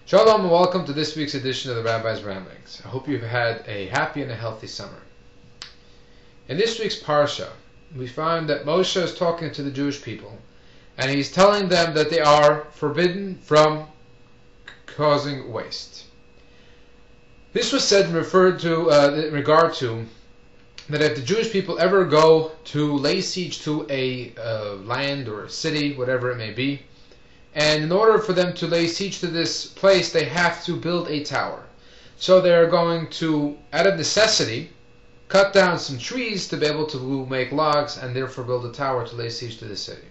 Shalom and welcome to this week's edition of the Rabbi's Ramblings. I hope you've had a happy and a healthy summer. In this week's Parsha, we find that Moshe is talking to the Jewish people, and he's telling them that they are forbidden from causing waste. This was said and referred to in regard to that if the Jewish people ever go to lay siege to a land or a city, whatever it may be, and in order for them to lay siege to this place, they have to build a tower. So they're going to, out of necessity, cut down some trees to be able to make logs and therefore build a tower to lay siege to the city.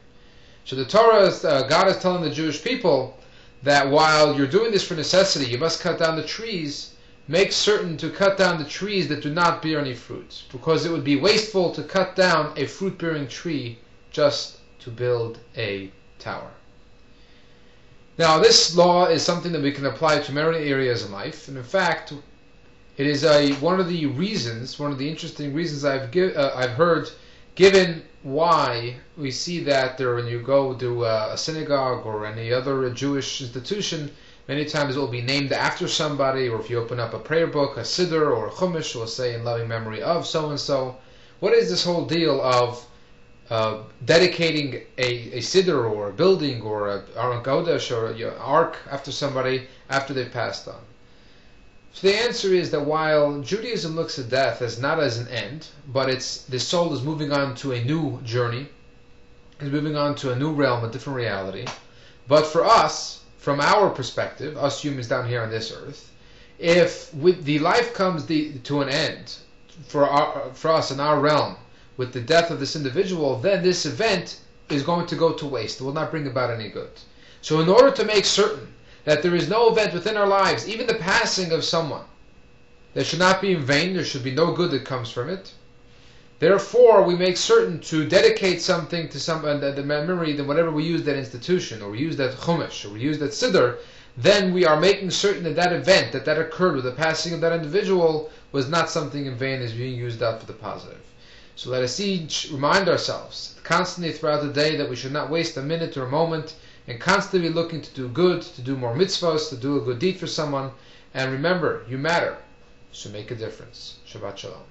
So the Torah, God is telling the Jewish people that while you're doing this for necessity, you must cut down the trees. Make certain to cut down the trees that do not bear any fruit, because it would be wasteful to cut down a fruit-bearing tree just to build a tower. Now, this law is something that we can apply to many areas in life, and in fact, it is one of the interesting reasons I've heard given why we see that when you go to a synagogue or any other Jewish institution, many times it will be named after somebody, or if you open up a prayer book, a siddur or a chumash, it will say in loving memory of so-and-so. What is this whole deal of dedicating a siddur or a building or a Aron Kodesh or an ark after somebody after they've passed on? So the answer is that while Judaism looks at death as not as an end, but the soul is moving on to a new journey, is moving on to a new realm, a different reality. But for us, from our perspective, us humans down here on this earth, if the life comes to an end for us in our realm, with the death of this individual, then this event is going to go to waste. It will not bring about any good. So in order to make certain that there is no event within our lives, even the passing of someone, that should not be in vain, there should be no good that comes from it. Therefore, we make certain to dedicate something to the memory, that whenever we use that institution, or we use that chumash, or we use that siddur, then we are making certain that that event, that occurred with the passing of that individual, was not something in vain, is being used up for the positive. So let us each remind ourselves constantly throughout the day that we should not waste a minute or a moment, and constantly be looking to do good, to do more mitzvahs, to do a good deed for someone. And remember, you matter, so make a difference. Shabbat Shalom.